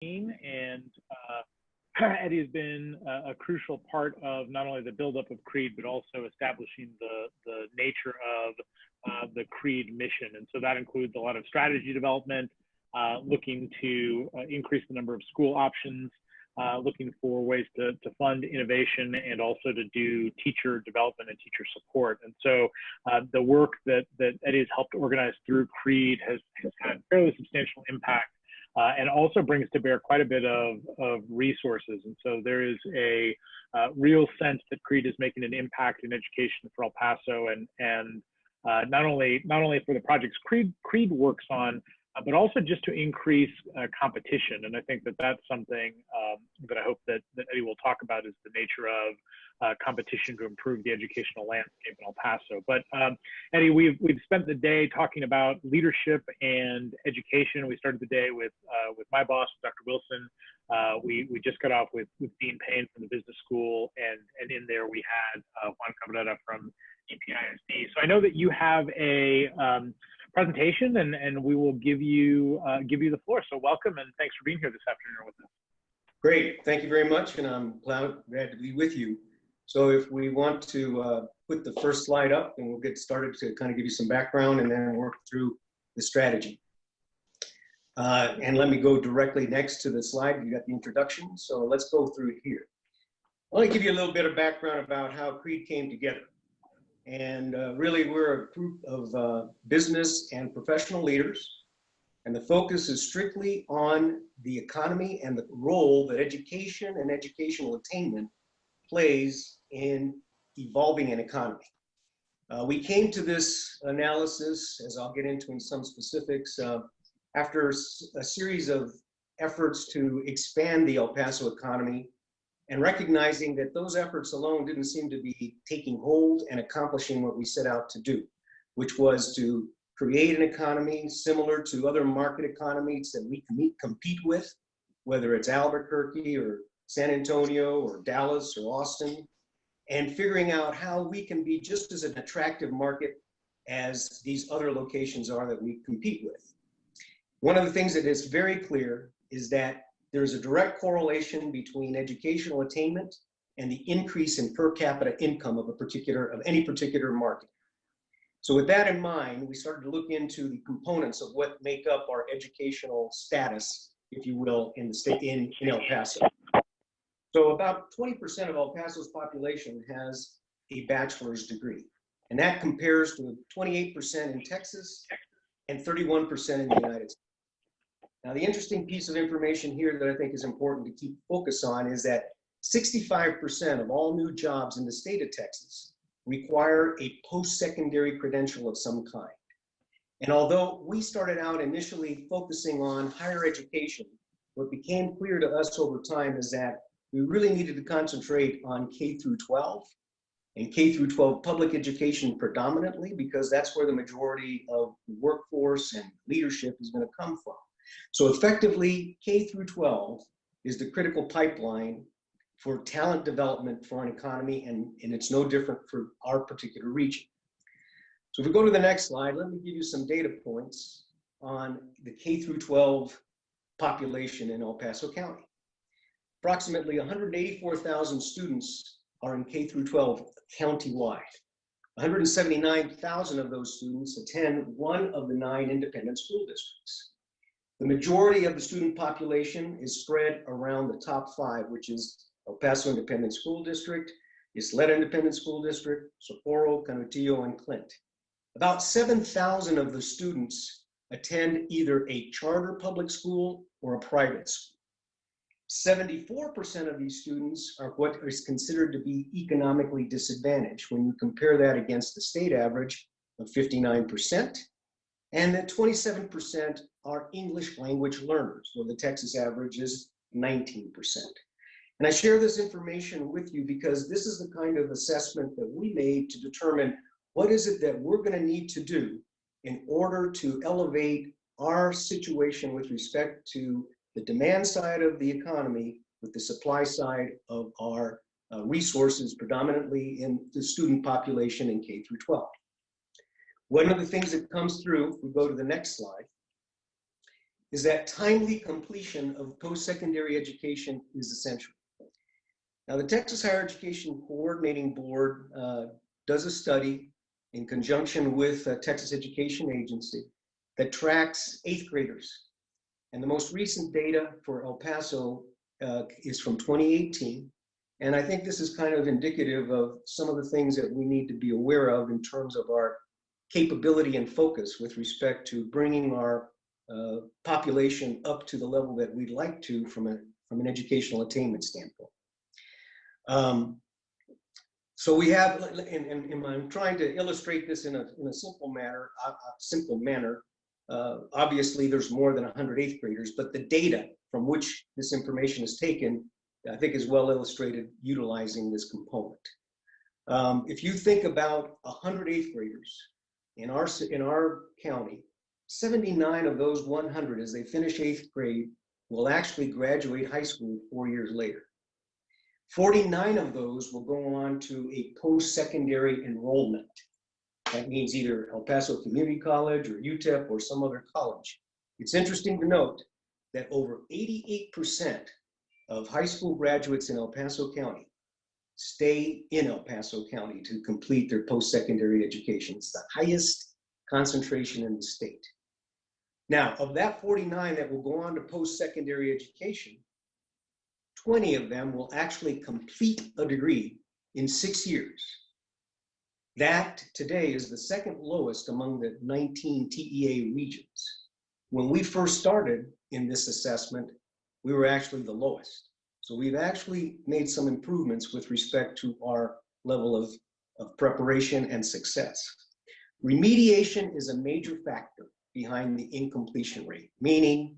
team, and Eddie has been a crucial part of not only the buildup of CREED, but also establishing the nature of the CREED mission. And so that includes a lot of strategy development, looking to increase the number of school options, looking for ways to fund innovation, and also to do teacher development and teacher support. And so the work that Eddie has helped organize through CREED has had fairly substantial impact, and also brings to bear quite a bit of resources. And so there is a real sense that CREED is making an impact in education for El Paso, and not only for the projects CREED works on, but also just to increase competition. And I think that that's something that I hope that Eddie will talk about, is the nature of competition to improve the educational landscape in El Paso. But Eddie, we've spent the day talking about leadership and education. We started the day with my boss, Dr. Wilson. We just got off with Dean Payne from the business school, and in there we had Juan Cabrera from Isds. So I know that you have a presentation, and we will give you the floor. So welcome, and thanks for being here this afternoon with us. Great, thank you very much, and I'm glad to be with you. So if we want to put the first slide up, and we'll get started to kind of give you some background and then work through the strategy. And let me go directly next to the slide. You got the introduction, so let's go through it here. I want to give you a little bit of background about how CREED came together. And really, we're a group of business and professional leaders, and the focus is strictly on the economy and the role that education and educational attainment plays in evolving an economy. We came to this analysis, as I'll get into in some specifics, after a series of efforts to expand the El Paso economy, and recognizing that those efforts alone didn't seem to be taking hold and accomplishing what we set out to do, which was to create an economy similar to other market economies that we compete with, whether it's Albuquerque or San Antonio or Dallas or Austin, and figuring out how we can be just as an attractive market as these other locations are that we compete with. One of the things that is very clear is that there's a direct correlation between educational attainment and the increase in per capita income of any particular market. So with that in mind, we started to look into the components of what make up our educational status, if you will, in the state, in El Paso. So about 20% of El Paso's population has a bachelor's degree, and that compares to 28% in Texas and 31% in the United States. Now, the interesting piece of information here that I think is important to keep focus on is that 65% of all new jobs in the state of Texas require a post-secondary credential of some kind. And although we started out initially focusing on higher education, what became clear to us over time is that we really needed to concentrate on K through 12 and K through 12 public education predominantly, because that's where the majority of the workforce and leadership is going to come from. So effectively, K through 12 is the critical pipeline for talent development for an economy, and it's no different for our particular region. So if we go to the next slide, let me give you some data points on the K through 12 population in El Paso County. Approximately 184,000 students are in K through 12 countywide. 179,000 of those students attend one of the 9 independent school districts. The majority of the student population is spread around the top 5, which is El Paso Independent School District, Isleta Independent School District, Socorro, Canutillo, and Clint. About 7,000 of the students attend either a charter public school or a private school. 74% of these students are what is considered to be economically disadvantaged when you compare that against the state average of 59%, and that 27% are English language learners, where the Texas average is 19%. And I share this information with you because this is the kind of assessment that we made to determine what is it that we're going to need to do in order to elevate our situation with respect to the demand side of the economy with the supply side of our resources, predominantly in the student population in K through 12. One of the things that comes through, if we go to the next slide, is that timely completion of post-secondary education is essential. Now, the Texas Higher Education Coordinating Board does a study in conjunction with Texas Education Agency that tracks 8th graders. And the most recent data for El Paso is from 2018. And I think this is kind of indicative of some of the things that we need to be aware of in terms of our capability and focus with respect to bringing our population up to the level that we'd like to from an educational attainment standpoint. So we have, and I'm trying to illustrate this in a simple manner. Obviously, there's more than 100 8th graders, but the data from which this information is taken, I think, is well illustrated utilizing this component. If you think about 100 8th graders in our county, 79 of those 100, as they finish 8th grade, will actually graduate high school 4 years later. 49 of those will go on to a post-secondary enrollment. That means either El Paso Community College or Utep or some other college. It's interesting to note that over 88% of high school graduates in El Paso County stay in El Paso County to complete their post-secondary education. It's the highest concentration in the state. Now, of that 49 that will go on to post-secondary education, 20 of them will actually complete a degree in 6 years. That today is the second lowest among the 19 TEA regions. When we first started in this assessment, we were actually the lowest. So we've actually made some improvements with respect to our level of preparation and success. Remediation is a major factor behind the incompletion rate, meaning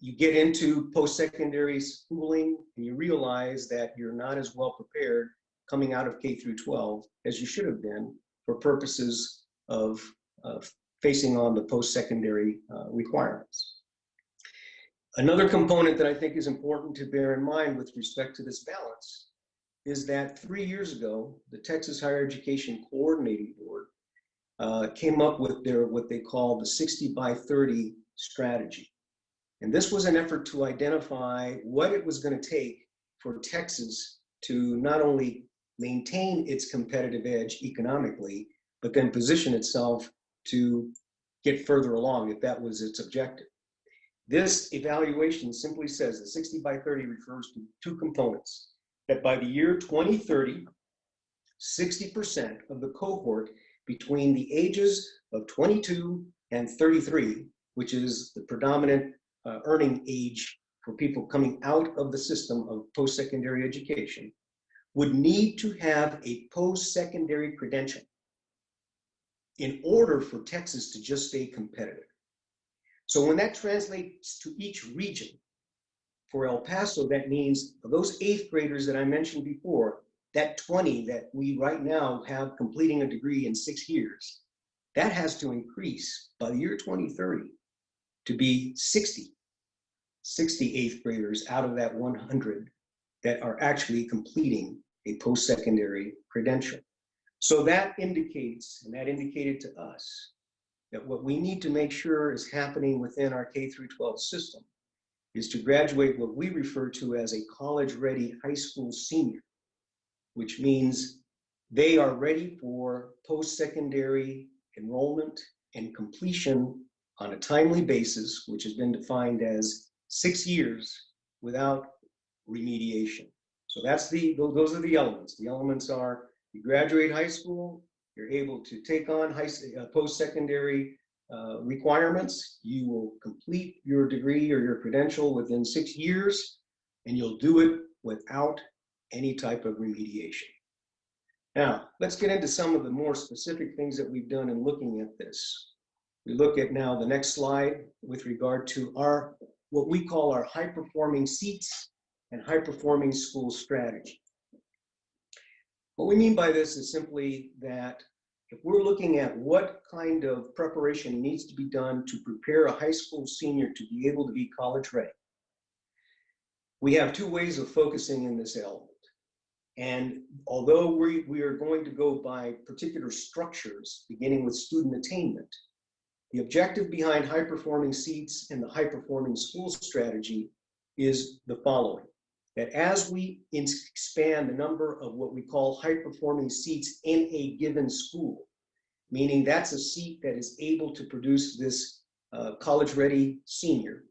you get into post-secondary schooling and you realize that you're not as well prepared coming out of K through 12 as you should have been for purposes of facing on the post-secondary requirements. Another component that I think is important to bear in mind with respect to this balance is that 3 years ago, the Texas Higher Education Coordinating Board came up with their what they call the 60 by 30 strategy. And this was an effort to identify what it was going to take for Texas to not only maintain its competitive edge economically, but then position itself to get further along if that was its objective. This evaluation simply says that 60 by 30 refers to two components, that by the year 2030, 60% of the cohort between the ages of 22 and 33, which is the predominant earning age for people coming out of the system of post-secondary education, would need to have a post-secondary credential in order for Texas to just stay competitive. So when that translates to each region, for El Paso, that means of those 8th graders that I mentioned before, that 20 that we right now have completing a degree in 6 years, that has to increase by the year 2030 to be 60 8th graders out of that 100 that are actually completing a post-secondary credential. So that indicates, and that indicated to us, that what we need to make sure is happening within our K through 12 system is to graduate what we refer to as a college-ready high school senior, which means they are ready for post-secondary enrollment and completion on a timely basis, which has been defined as 6 years without remediation. So those are the elements. The elements are you graduate high school, you're able to take on post-secondary requirements, you will complete your degree or your credential within 6 years, and you'll do it without any type of remediation. Now, let's get into some of the more specific things that we've done in looking at this. We look at now the next slide with regard to our, what we call our high-performing seats and high-performing school strategy. What we mean by this is simply that if we're looking at what kind of preparation needs to be done to prepare a high school senior to be able to be college ready, we have two ways of focusing in this element. And although we are going to go by particular structures, beginning with student attainment, The objective behind high-performing seats and the high-performing school strategy is the following: that as we expand the number of what we call high-performing seats in a given school, meaning that's a seat that is able to produce this college-ready senior,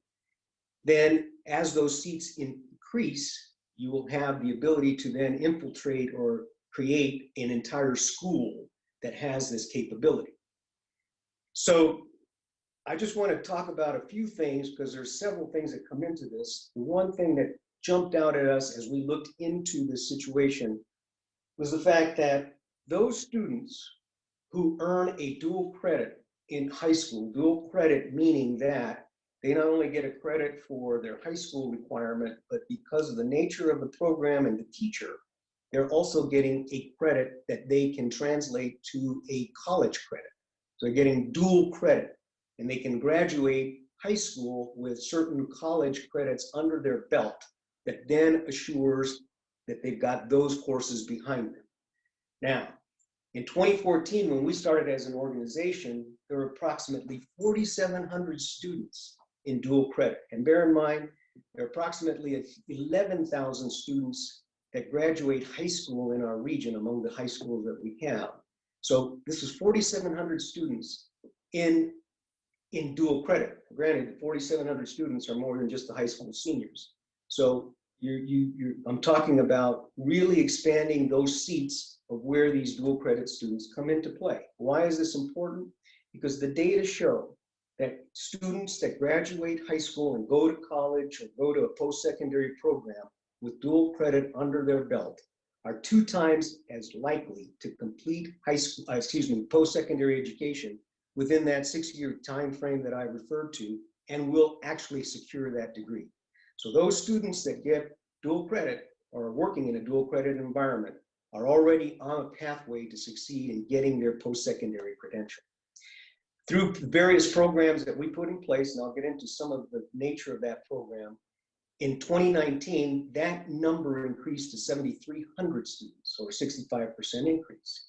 then as those seats increase, you will have the ability to then infiltrate or create an entire school that has this capability. So I just want to talk about a few things because there's several things that come into this. The one thing that jumped out at us as we looked into this situation was the fact that those students who earn a dual credit in high school, dual credit meaning that they not only get a credit for their high school requirement, but because of the nature of the program and the teacher, they're also getting a credit that they can translate to a college credit. So they're getting dual credit, and they can graduate high school with certain college credits under their belt that then assures that they've got those courses behind them. Now, in 2014, when we started as an organization, there were approximately 4,700 students in dual credit. And bear in mind, there are approximately 11,000 students that graduate high school in our region among the high schools that we have. So this is 4,700 students in dual credit. Granted, the 4,700 students are more than just the high school seniors. So I'm talking about really expanding those seats of where these dual credit students come into play. Why is this important? Because the data show that students that graduate high school and go to college or go to a post-secondary program with dual credit under their belt are 2 times as likely to complete post-secondary education within that 6-year time frame that I referred to, and will actually secure that degree. So those students that get dual credit or are working in a dual credit environment are already on a pathway to succeed in getting their post-secondary credential. Through various programs that we put in place, and I'll get into some of the nature of that program, in 2019, that number increased to 7,300 students, or a 65% increase.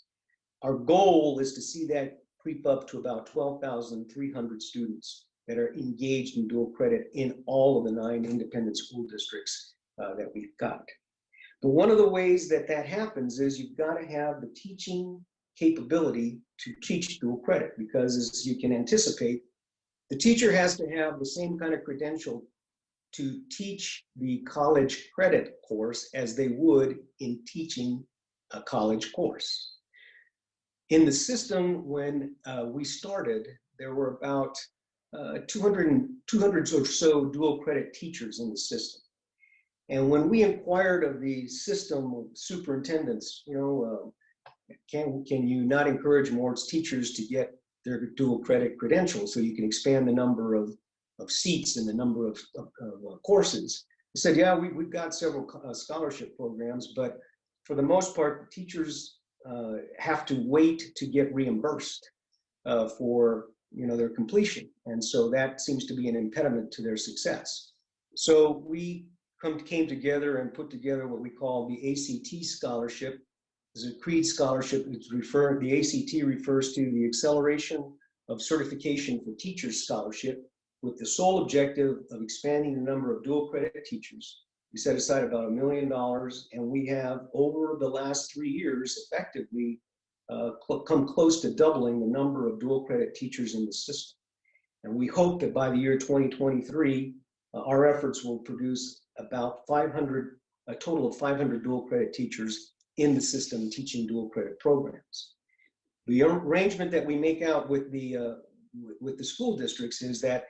Our goal is to see that creep up to about 12,300 students that are engaged in dual credit in all of the 9 independent school districts that we've got. But one of the ways that that happens is you've got to have the teaching capability to teach dual credit, because as you can anticipate, the teacher has to have the same kind of credential to teach the college credit course as they would in teaching a college course. In the system, when we started, there were about 200 or so dual credit teachers in the system. And when we inquired of the system superintendents, can you not encourage more teachers to get their dual credit credentials so you can expand the number of seats and the number of courses? They said, yeah, we've got several scholarship programs, but for the most part, teachers have to wait to get reimbursed for their completion. And so that seems to be an impediment to their success. So we came together and put together what we call the ACT scholarship. It's a CREEED scholarship. The ACT refers to the Acceleration of Certification for Teachers scholarship, with the sole objective of expanding the number of dual credit teachers. We set aside about $1 million, and we have, over the last 3 years, effectively come close to doubling the number of dual credit teachers in the system. And we hope that by the year 2023, our efforts will produce about a total of 500 dual credit teachers in the system teaching dual credit programs. The arrangement that we make out with the school districts is that,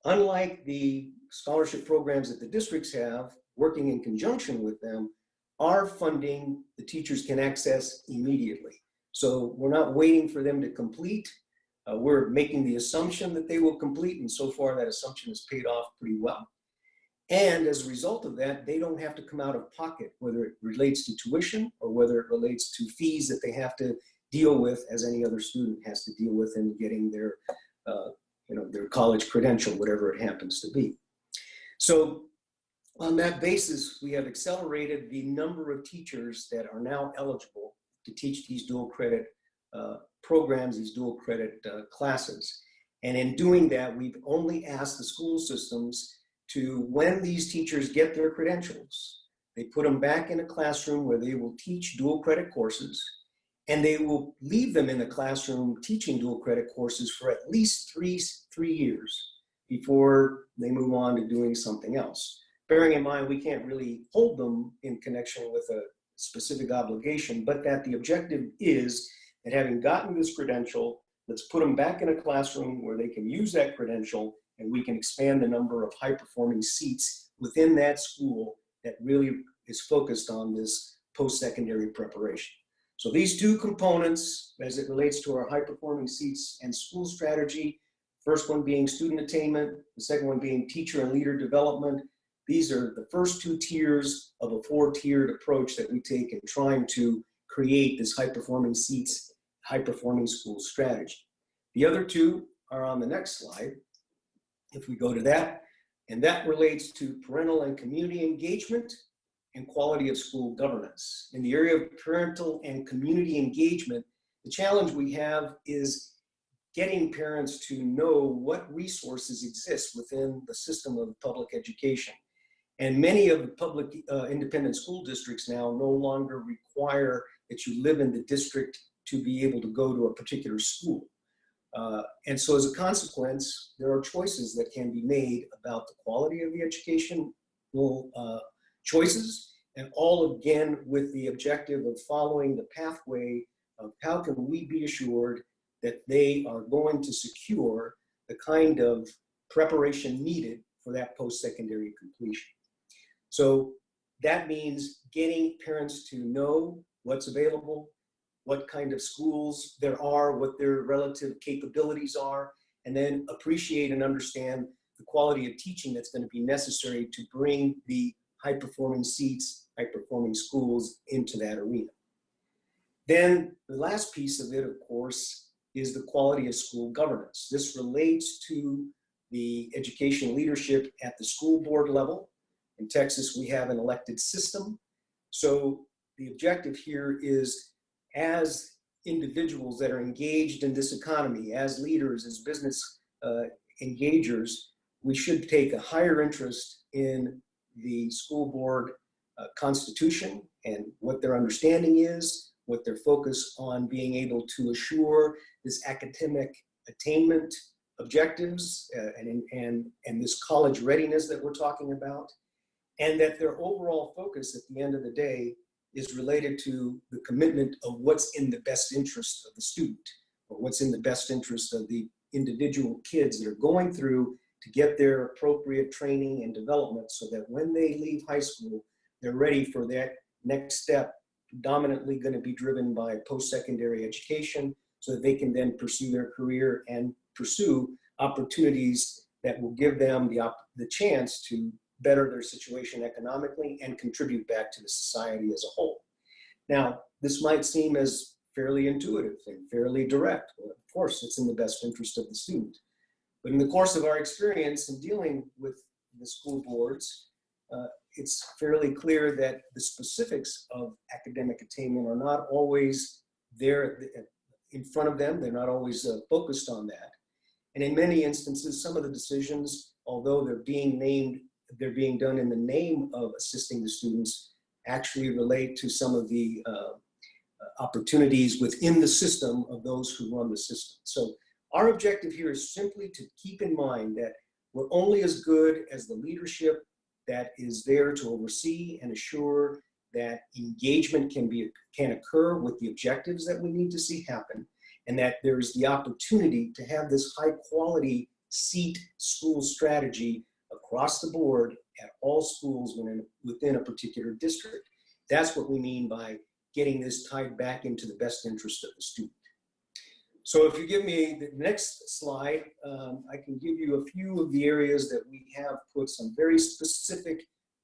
unlike the scholarship programs that the districts have, working in conjunction with them, our funding the teachers can access immediately. So we're not waiting for them to complete. We're making the assumption that they will complete, and so far that assumption has paid off pretty well. And as a result of that, they don't have to come out of pocket, whether it relates to tuition or whether it relates to fees that they have to deal with, as any other student has to deal with in getting their college credential, whatever it happens to be. So on that basis, we have accelerated the number of teachers that are now eligible to teach these dual credit programs, these dual credit classes. And in doing that, we've only asked the school systems to, when these teachers get their credentials, they put them back in a classroom where they will teach dual credit courses, and they will leave them in the classroom teaching dual credit courses for at least three years before they move on to doing something else. Bearing in mind, we can't really hold them in connection with a specific obligation, but that the objective is that having gotten this credential, let's put them back in a classroom where they can use that credential, and we can expand the number of high-performing seats within that school that really is focused on this post-secondary preparation. So these two components, as it relates to our high-performing seats and school strategy, first one being student attainment, the second one being teacher and leader development. These are the first two tiers of a four-tiered approach that we take in trying to create this high-performing seats, high-performing school strategy. The other two are on the next slide, if we go to that, and that relates to parental and community engagement and quality of school governance. In the area of parental and community engagement, the challenge we have is getting parents to know what resources exist within the system of public education. And many of the public independent school districts now no longer require that you live in the district to be able to go to a particular school. And so as a consequence, there are choices that can be made about the quality of the educational choices, and all again with the objective of following the pathway of how can we be assured that they are going to secure the kind of preparation needed for that post-secondary completion. So that means getting parents to know what's available, what kind of schools there are, what their relative capabilities are, and then appreciate and understand the quality of teaching that's going to be necessary to bring the high-performing seats, high-performing schools into that arena. Then the last piece of it, of course, is the quality of school governance. This relates to the education leadership at the school board level. In Texas, we have an elected system. So the objective here is, as individuals that are engaged in this economy, as leaders, as business engagers, we should take a higher interest in the school board constitution and what their understanding is, what their focus on being able to assure this academic attainment objectives and this college readiness that we're talking about, and that their overall focus at the end of the day is related to the commitment of what's in the best interest of the student, or what's in the best interest of the individual kids that are going through to get their appropriate training and development so that when they leave high school, they're ready for that next step, predominantly going to be driven by post-secondary education, so that they can then pursue their career and pursue opportunities that will give them the chance to better their situation economically and contribute back to the society as a whole. Now, this might seem as fairly intuitive and fairly direct. Well, of course, it's in the best interest of the student. But in the course of our experience in dealing with the school boards, it's fairly clear that the specifics of academic attainment are not always there in front of them. They're not always focused on that. And in many instances, some of the decisions, although they're being done in the name of assisting the students, actually relate to some of the opportunities within the system of those who run the system. So our objective here is simply to keep in mind that we're only as good as the leadership that is there to oversee and assure that engagement can occur with the objectives that we need to see happen, and that there's the opportunity to have this high quality seat school strategy across the board at all schools within a particular district. That's what we mean by getting this tied back into the best interest of the student. So if you give me the next slide, I can give you a few of the areas that we have put some very specific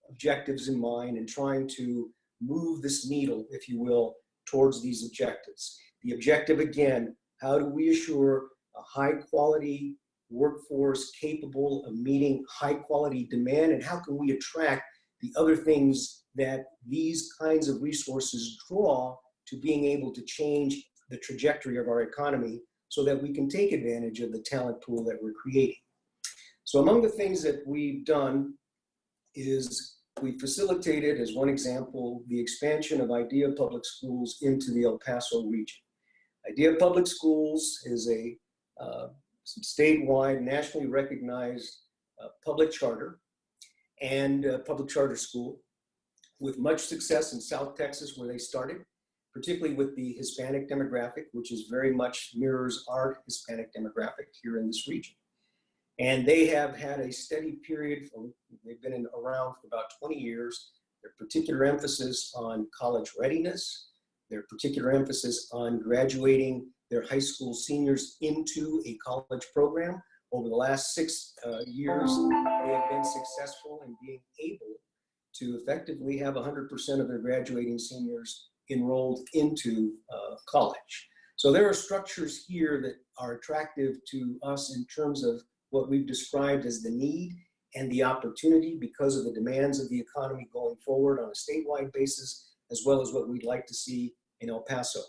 objectives in mind in trying to move this needle, if you will, towards these objectives. The objective, again, how do we assure a high quality workforce capable of meeting high quality demand, and how can we attract the other things that these kinds of resources draw to being able to change the trajectory of our economy so that we can take advantage of the talent pool that we're creating. So among the things that we've done is we facilitated, as one example, the expansion of IDEA Public Schools into the El Paso region. IDEA Public Schools is a statewide, nationally recognized public charter and public charter school with much success in South Texas where they started, particularly with the Hispanic demographic, which is very much mirrors our Hispanic demographic here in this region. And they have had a steady period, they've been around for about 20 years, their particular emphasis on college readiness, their particular emphasis on graduating their high school seniors into a college program. Over the last 6 years, they have been successful in being able to effectively have 100% of their graduating seniors enrolled into college. So there are structures here that are attractive to us in terms of what we've described as the need and the opportunity because of the demands of the economy going forward on a statewide basis, as well as what we'd like to see in El Paso.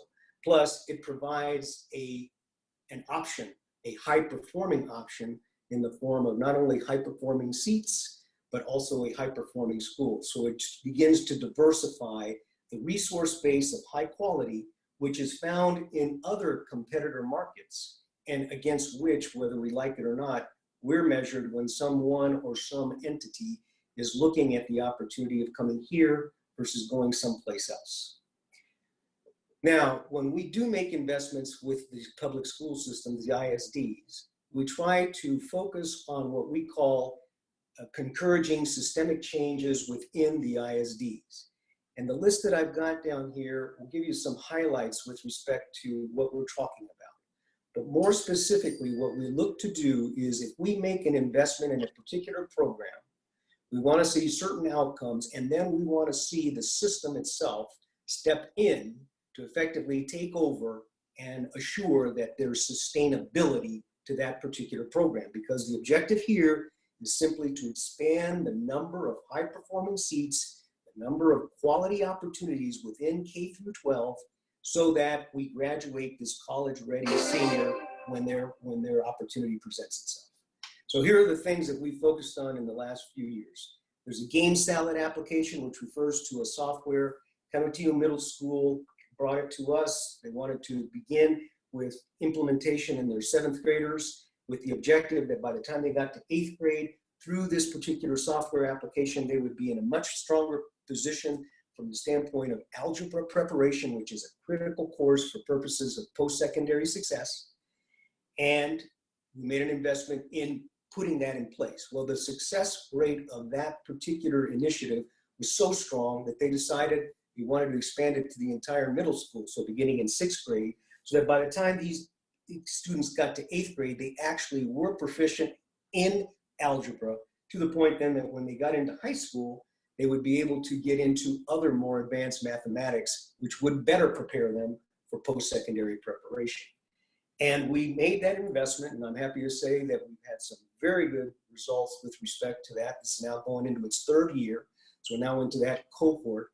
Plus, it provides an option, a high-performing option in the form of not only high-performing seats, but also a high-performing school. So it begins to diversify the resource base of high quality, which is found in other competitor markets, and against which, whether we like it or not, we're measured when someone or some entity is looking at the opportunity of coming here versus going someplace else. Now, when we do make investments with the public school systems, the ISDs, we try to focus on what we call encouraging systemic changes within the ISDs. And the list that I've got down here will give you some highlights with respect to what we're talking about. But more specifically, what we look to do is if we make an investment in a particular program, we want to see certain outcomes, and then we want to see the system itself step in to effectively take over and assure that there's sustainability to that particular program. Because the objective here is simply to expand the number of high-performing seats, the number of quality opportunities within K through 12, so that we graduate this college-ready senior when their opportunity presents itself. So here are the things that we focused on in the last few years. There's a game salad application, which refers to a software. Camatillo Middle School brought it to us. They wanted to begin with implementation in their 7th graders with the objective that by the time they got to 8th grade, through this particular software application, they would be in a much stronger position from the standpoint of algebra preparation, which is a critical course for purposes of post-secondary success. And we made an investment in putting that in place. Well, the success rate of that particular initiative was so strong that they decided we wanted to expand it to the entire middle school, so beginning in 6th grade, so that by the time these students got to 8th grade, they actually were proficient in algebra to the point then that when they got into high school, they would be able to get into other more advanced mathematics, which would better prepare them for post-secondary preparation. And we made that investment, and I'm happy to say that we've had some very good results with respect to that. This is now going into its 3rd year, so we're now into that cohort.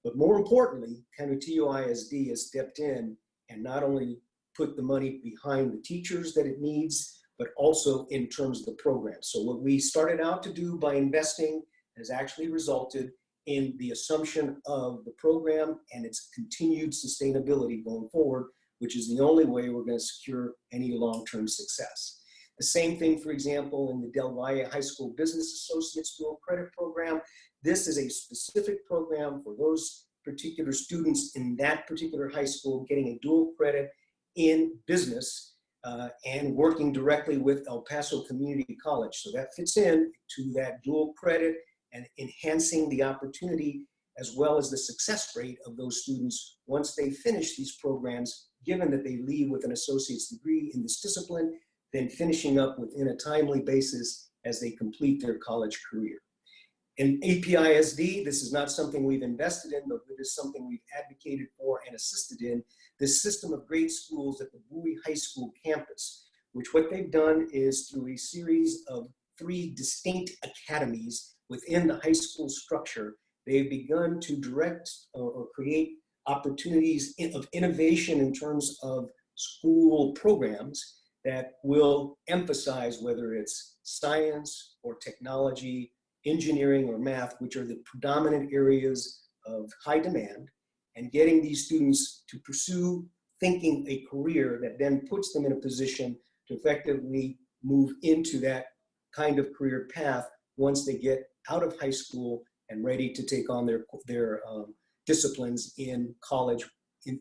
But more importantly, Camatillo ISD has stepped in and not only put the money behind the teachers that it needs, but also in terms of the program. So what we started out to do by investing has actually resulted in the assumption of the program and its continued sustainability going forward, which is the only way we're going to secure any long-term success. The same thing, for example, in the Del Valle High School Business Associates Dual Credit Program. This is a specific program for those particular students in that particular high school getting a dual credit in business and working directly with El Paso Community College. So that fits in to that dual credit and enhancing the opportunity as well as the success rate of those students once they finish these programs, given that they leave with an associate's degree in this discipline, then finishing up within a timely basis as they complete their college career. In APISD, this is not something we've invested in, but it is something we've advocated for and assisted in, this system of grade schools at the Bowie High School campus, which what they've done is through a series of 3 distinct academies within the high school structure, they've begun to direct or create opportunities of innovation in terms of school programs that will emphasize whether it's science or technology, engineering or math, which are the predominant areas of high demand, and getting these students to pursue thinking a career that then puts them in a position to effectively move into that kind of career path once they get out of high school and ready to take on their disciplines in college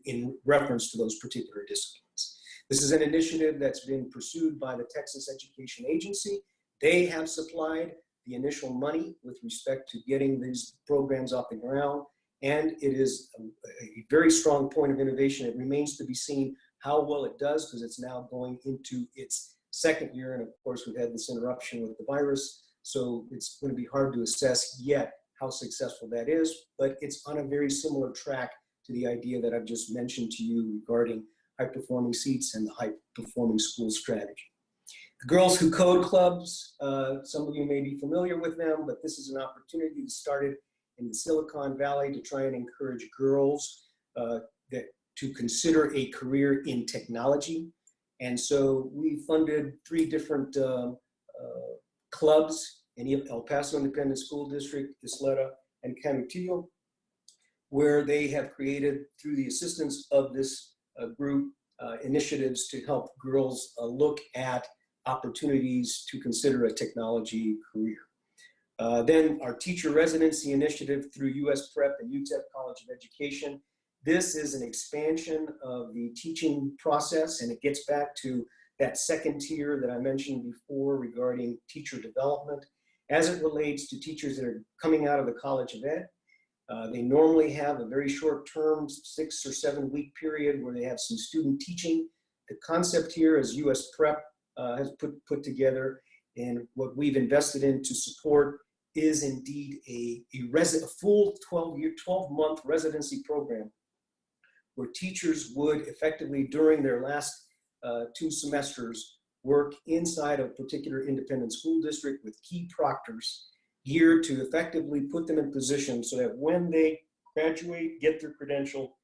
in reference to those particular disciplines. This is an initiative that's been pursued by the Texas Education Agency. They have supplied the initial money with respect to getting these programs off the ground, and it is a very strong point of innovation. It remains to be seen how well it does, because it's now going into its second year, and of course we've had this interruption with the virus, so it's going to be hard to assess yet how successful that is, but it's on a very similar track to the idea that I've just mentioned to you regarding high-performing seats and the high-performing school strategy. The Girls Who Code clubs, some of you may be familiar with them, but this is an opportunity that started in the Silicon Valley to try and encourage girls to consider a career in technology. And so we funded 3 different clubs in El Paso Independent School District, Isleta, and Canutillo, where they have created, through the assistance of this group, initiatives to help girls look at opportunities to consider a technology career. Then our teacher residency initiative through US Prep and Utep College of Education. This is an expansion of the teaching process, and it gets back to that second tier that I mentioned before regarding teacher development as it relates to teachers that are coming out of the College of Ed. They normally have a very short term, 6 or 7 week period where they have some student teaching. The concept here is US Prep has put together, and what we've invested in to support is indeed a full 12-month residency program where teachers would effectively, during their last 2 semesters, work inside a particular independent school district with key proctors geared to effectively put them in position so that when they graduate, get their credential,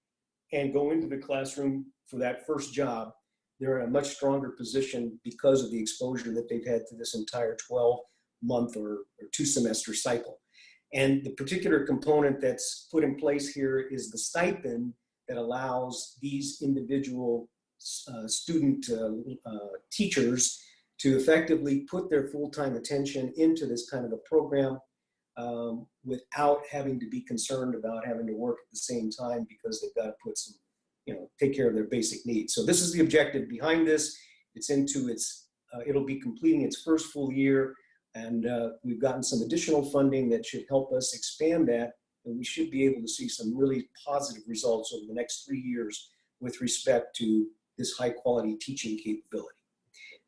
and go into the classroom for that first job, they're in a much stronger position because of the exposure that they've had to this entire 12-month or 2-semester cycle. And the particular component that's put in place here is the stipend that allows these individual student teachers to effectively put their full-time attention into this kind of a program without having to be concerned about having to work at the same time because they've got to put some, take care of their basic needs. So this is the objective behind this. It's into its, it'll be completing its first full year, and we've gotten some additional funding that should help us expand that, and we should be able to see some really positive results over the next 3 years with respect to this high quality teaching capability.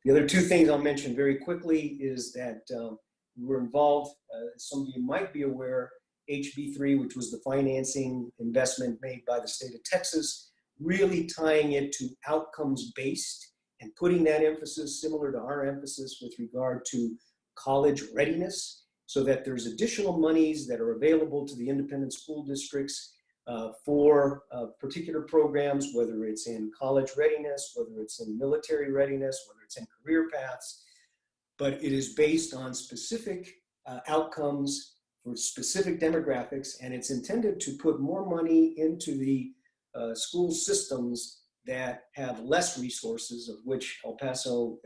The other 2 things I'll mention very quickly is that we're involved, some of you might be aware, HB3, which was the financing investment made by the state of Texas, really tying it to outcomes-based and putting that emphasis similar to our emphasis with regard to college readiness, so that there's additional monies that are available to the independent school districts for particular programs, whether it's in college readiness, whether it's in military readiness, whether it's in career paths, but it is based on specific outcomes for specific demographics, and it's intended to put more money into the school systems that have less resources, of which El Paso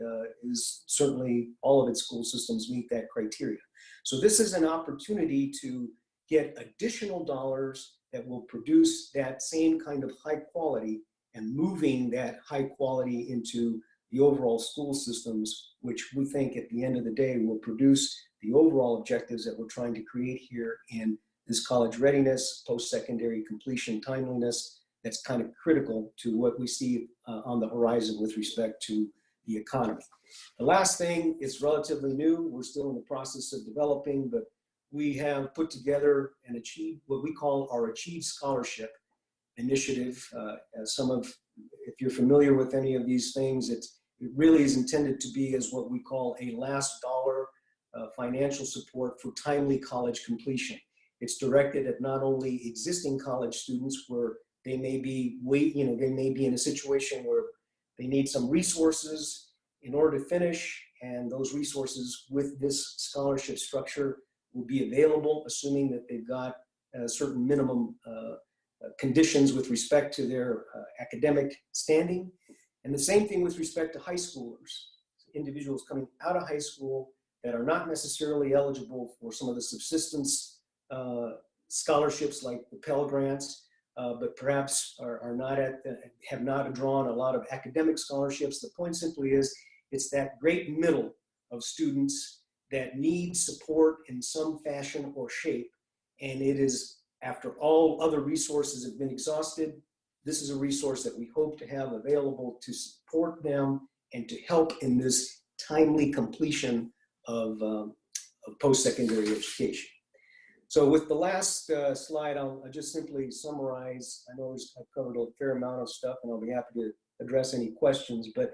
is certainly, all of its school systems meet that criteria. So this is an opportunity to get additional dollars that will produce that same kind of high quality and moving that high quality into the overall school systems, which we think at the end of the day will produce the overall objectives that we're trying to create here in this college readiness, post-secondary completion timeliness, that's kind of critical to what we see on the horizon with respect to the economy. The last thing is relatively new. We're still in the process of developing, but we have put together and achieved what we call our Achieve Scholarship initiative. If you're familiar with any of these things, it really is intended to be as what we call a last dollar financial support for timely college completion. It's directed at not only existing college students where they may be they may be in a situation where They need some resources in order to finish, and those resources with this scholarship structure will be available, assuming that they've got certain minimum conditions with respect to their academic standing. And the same thing with respect to high schoolers, individuals coming out of high school that are not necessarily eligible for some of the subsistence scholarships like the Pell Grants, but perhaps are not have not drawn a lot of academic scholarships. The point simply is, it's that great middle of students that need support in some fashion or shape. And it is, after all other resources have been exhausted, this is a resource that we hope to have available to support them and to help in this timely completion of post-secondary education. So with the last slide, I'll just simply summarize. I know I've covered a fair amount of stuff, and I'll be happy to address any questions, but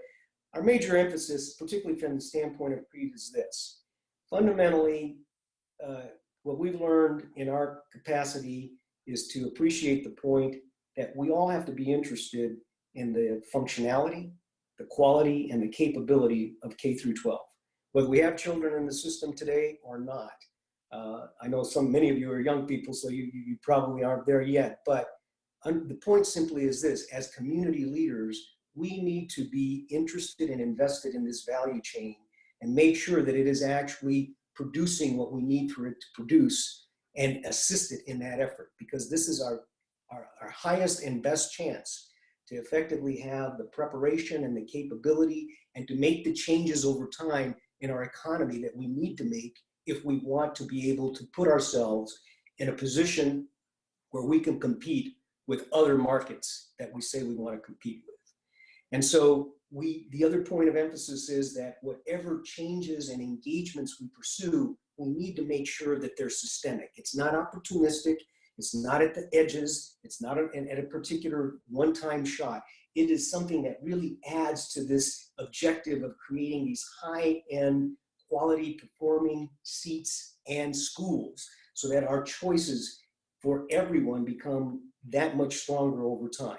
our major emphasis, particularly from the standpoint of CREED, is this. Fundamentally, what we've learned in our capacity is to appreciate the point that we all have to be interested in the functionality, the quality, and the capability of K through 12. Whether we have children in the system today or not. I know many of you are young people, so you probably aren't there yet, but the point simply is this: as community leaders, we need to be interested and invested in this value chain and make sure that it is actually producing what we need for it to produce and assist it in that effort, because this is our highest and best chance to effectively have the preparation and the capability and to make the changes over time in our economy that we need to make if we want to be able to put ourselves in a position where we can compete with other markets that we say we want to compete with. And so the other point of emphasis is that whatever changes and engagements we pursue, we need to make sure that they're systemic. It's not opportunistic. It's not at the edges. It's not at a particular one-time shot. It is something that really adds to this objective of creating these high-end, quality performing seats and schools so that our choices for everyone become that much stronger over time.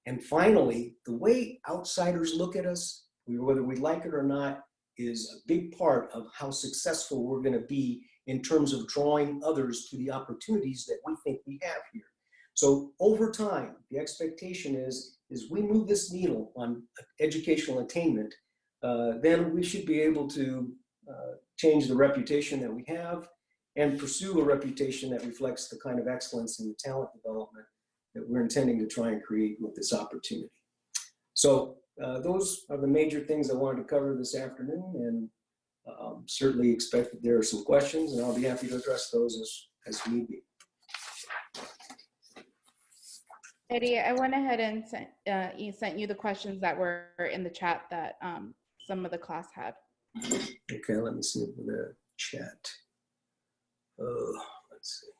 And finally, the way outsiders look at us, whether we like it or not, is a big part of how successful we're going to be in terms of drawing others to the opportunities that we think we have here. So over time, the expectation is we move this needle on educational attainment, then we should be able to change the reputation that we have and pursue a reputation that reflects the kind of excellence in the talent development that we're intending to try and create with this opportunity. So those are the major things I wanted to cover this afternoon, and certainly expect that there are some questions, and I'll be happy to address those as need be. Eddie, I went ahead and sent you the questions that were in the chat that some of the class had. Okay, let me see the chat. Let's see.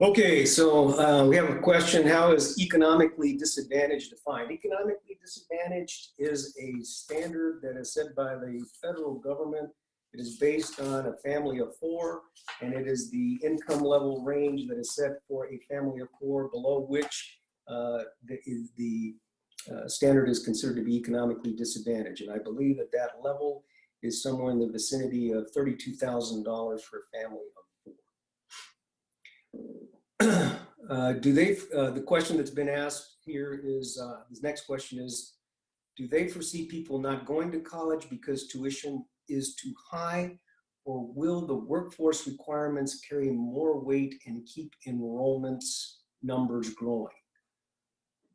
Okay, so we have a question. How is economically disadvantaged defined? Economically disadvantaged is a standard that is set by the federal government. It is based on a family of 4, and it is the income level range that is set for a family of 4, below which the standard is considered to be economically disadvantaged. And I believe that that level is somewhere in the vicinity of $32,000 for a family of 4. The question that's been asked here is, this next question is, do they foresee people not going to college because tuition is too high, or will the workforce requirements carry more weight and keep enrollments numbers growing?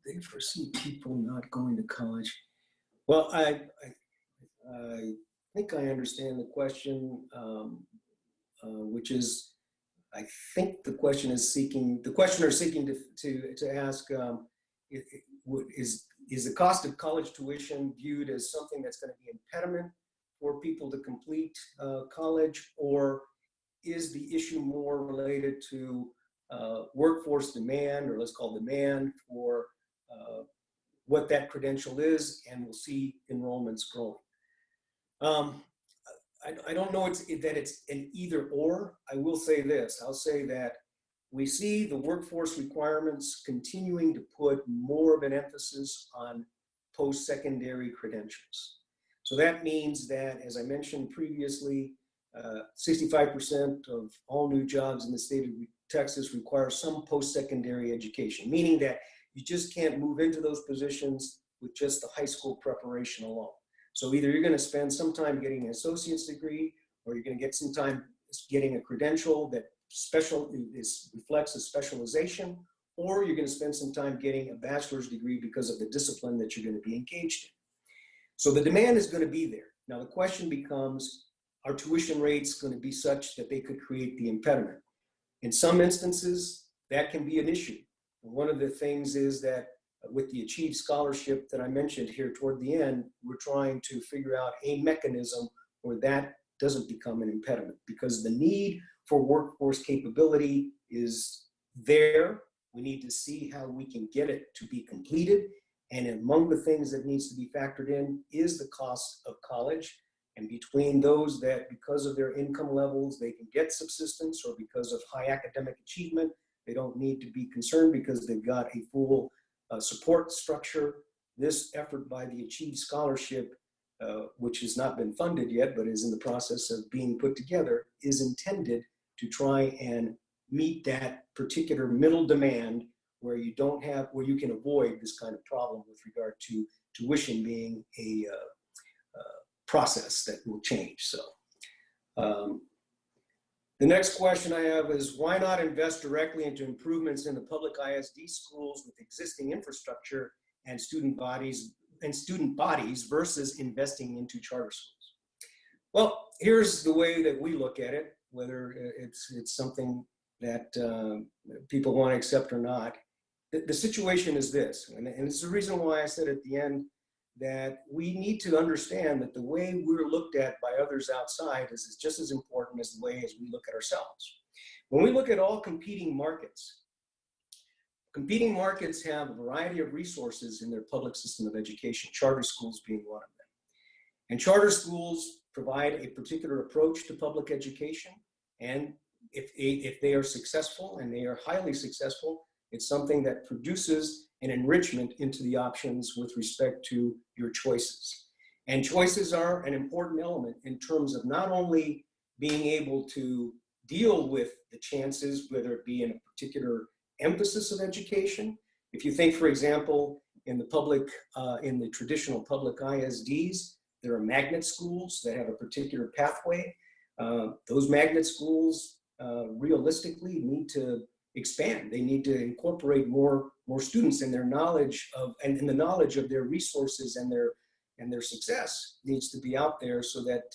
They foresee people not going to college. Well, I think I understand the question, which is, I think the questioner is seeking to ask, is the cost of college tuition viewed as something that's going to be an impediment for people to complete college, or is the issue more related to workforce demand, or let's call demand for what that credential is, and we'll see enrollments growing. I don't know that it's an either or. I will say this. I'll say that we see the workforce requirements continuing to put more of an emphasis on post-secondary credentials. So that means that, as I mentioned previously, 65% of all new jobs in the state of Texas require some post-secondary education, meaning that you just can't move into those positions with just the high school preparation alone. So either you're going to spend some time getting an associate's degree, or you're going to get some time getting a credential that reflects a specialization, or you're going to spend some time getting a bachelor's degree because of the discipline that you're going to be engaged in. So the demand is going to be there. Now the question becomes, are tuition rates going to be such that they could create the impediment? In some instances, that can be an issue. One of the things is that with the Achieve Scholarship that I mentioned here toward the end, we're trying to figure out a mechanism where that doesn't become an impediment, because the need for workforce capability is there. We need to see how we can get it to be completed. And among the things that needs to be factored in is the cost of college. And between those that, because of their income levels, they can get subsistence, or because of high academic achievement, they don't need to be concerned because they've got a full support structure. This effort by the Achieve Scholarship, which has not been funded yet, but is in the process of being put together, is intended to try and meet that particular middle demand where you can avoid this kind of problem with regard to tuition being a process that will change. So the next question I have is, why not invest directly into improvements in the public ISD schools with existing infrastructure and student bodies versus investing into charter schools? Well, here's the way that we look at it, whether it's something that people want to accept or not. The situation is this, and it's the reason why I said at the end that we need to understand that the way we're looked at by others outside is just as important as the way as we look at ourselves. When we look at all competing markets have a variety of resources in their public system of education, charter schools being one of them. And charter schools provide a particular approach to public education. And if they are successful, and they are highly successful, it's something that produces an enrichment into the options with respect to your choices. And choices are an important element in terms of not only being able to deal with the chances, whether it be in a particular emphasis of education. If you think, for example, in the traditional public ISDs, there are magnet schools that have a particular pathway. Those magnet schools realistically need to expand. They need to incorporate more students, and their knowledge of and the knowledge of their resources and their success needs to be out there, so that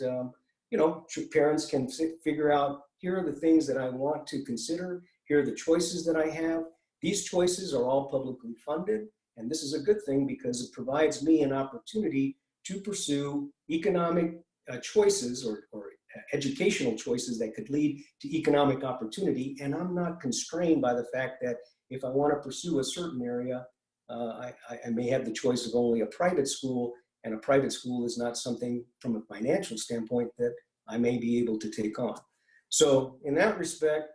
parents can figure out, here are the things that I want to consider. Here are the choices that I have. These choices are all publicly funded, and this is a good thing because it provides me an opportunity to pursue economic choices or educational choices that could lead to economic opportunity. And I'm not constrained by the fact that if I want to pursue a certain area, I may have the choice of only a private school, and a private school is not something from a financial standpoint that I may be able to take on. So in that respect,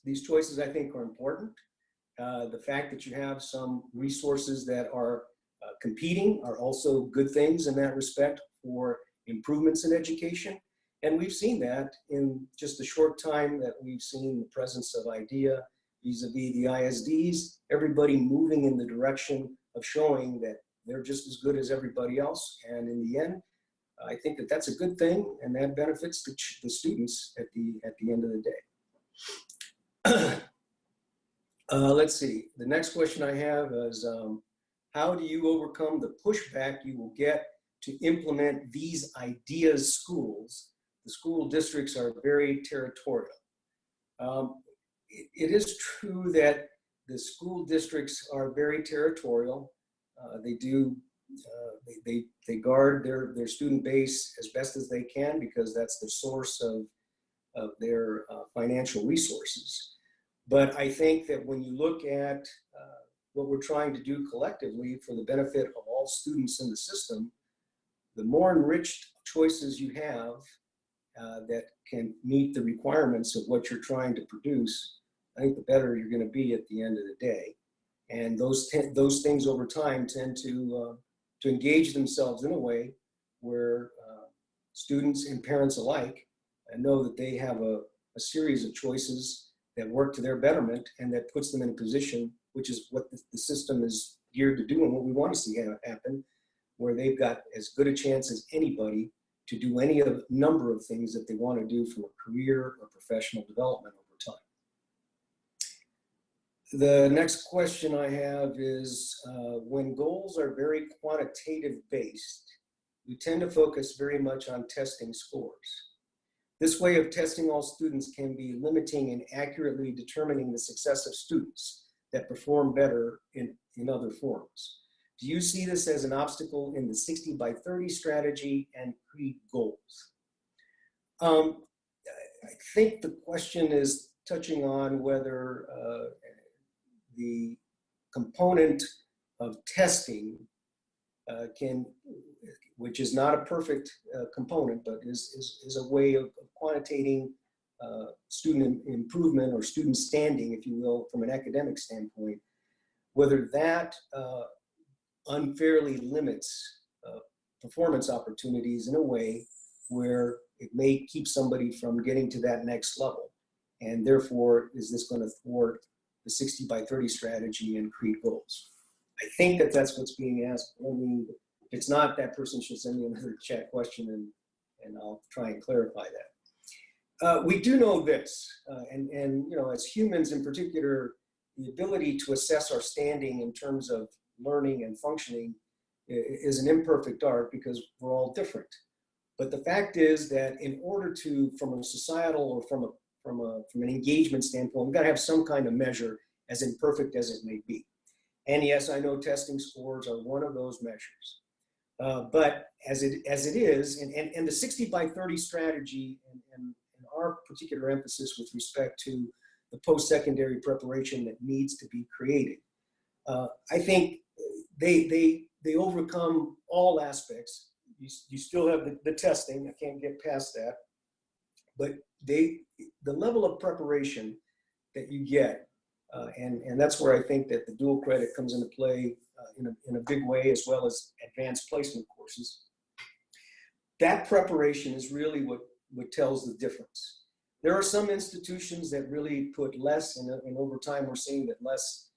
these choices I think are important. The fact that you have some resources that are competing are also good things in that respect for improvements in education. And we've seen that in just the short time that we've seen the presence of IDEA vis-a-vis the ISDs, everybody moving in the direction of showing that they're just as good as everybody else. And in the end, I think that that's a good thing, and that benefits the students at the end of the day. Let's see, the next question I have is, how do you overcome the pushback you will get to implement these IDEAS schools? The school districts are very territorial. It is true that the school districts are very territorial. They guard their student base as best as they can, because that's the source of their financial resources. But I think that when you look at what we're trying to do collectively for the benefit of all students in the system, the more enriched choices you have that can meet the requirements of what you're trying to produce, I think the better you're going to be at the end of the day. And those things over time tend to engage themselves in a way where students and parents alike know that they have a series of choices that work to their betterment and that puts them in a position, which is what the system is geared to do and what we want to see happen, where they've got as good a chance as anybody to do any of a number of things that they want to do from a career or professional development over time. The next question I have is, when goals are very quantitative based, we tend to focus very much on testing scores. This way of testing all students can be limiting and accurately determining the success of students that perform better in other forms. Do you see this as an obstacle in the 60 by 30 strategy and CREEED goals? I think the question is touching on whether the component of testing which is not a perfect component, but is a way of quantitating student improvement or student standing, if you will, from an academic standpoint, whether that unfairly limits performance opportunities in a way where it may keep somebody from getting to that next level. And therefore, is this going to thwart the 60 by 30 strategy and CREEED goals? I think that that's what's being asked. I mean, if it's not, that person should send me another chat question and I'll try and clarify that. We do know this, and you know, as humans in particular, the ability to assess our standing in terms of learning and functioning is an imperfect art because we're all different. But the fact is that in order to, from a societal or from an engagement standpoint, we've got to have some kind of measure, as imperfect as it may be. And yes, I know testing scores are one of those measures. But as it is, and the 60 by 30 strategy and our particular emphasis with respect to the post-secondary preparation that needs to be created, I think they overcome all aspects. You still have the testing, I can't get past that, but the level of preparation that you get, and that's where I think that the dual credit comes into play in a big way, as well as advanced placement courses. That preparation is really what tells the difference. There are some institutions that really put less, and over time we're seeing that less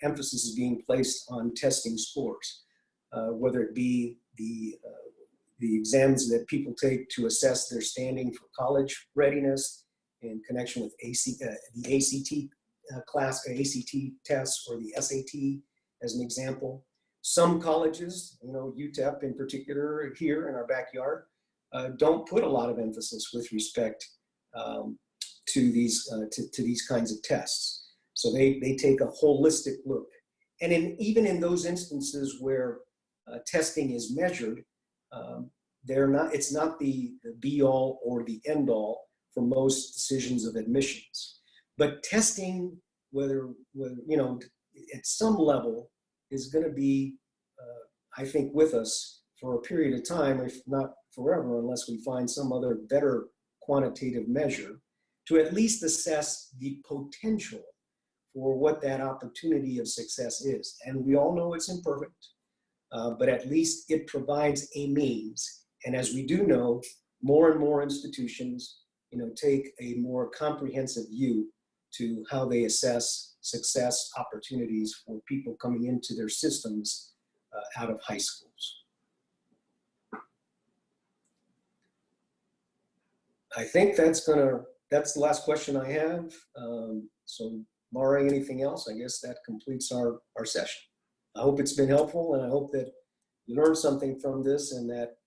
emphasis is being placed on testing scores, whether it be the exams that people take to assess their standing for college readiness in connection with the ACT class, ACT tests, or the SAT as an example. Some colleges, you know, Utep in particular here in our backyard, don't put a lot of emphasis with respect to these kinds of tests. So they take a holistic look. And even in those instances where testing is measured, it's not the be all or the end all for most decisions of admissions. But testing, whether you know, at some level, is going to be, I think, with us for a period of time, if not forever, unless we find some other better quantitative measure to at least assess the potential for what that opportunity of success is. And we all know it's imperfect, but at least it provides a means. And as we do know, more and more institutions, you know, take a more comprehensive view to how they assess success opportunities for people coming into their systems out of high schools. I think that's the last question I have. So barring anything else, I guess that completes our session. I hope it's been helpful, and I hope that you learned something from this, and that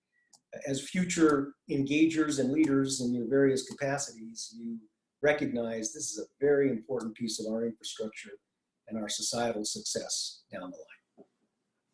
as future engagers and leaders in your various capacities, you recognize this is a very important piece of our infrastructure and our societal success down the line.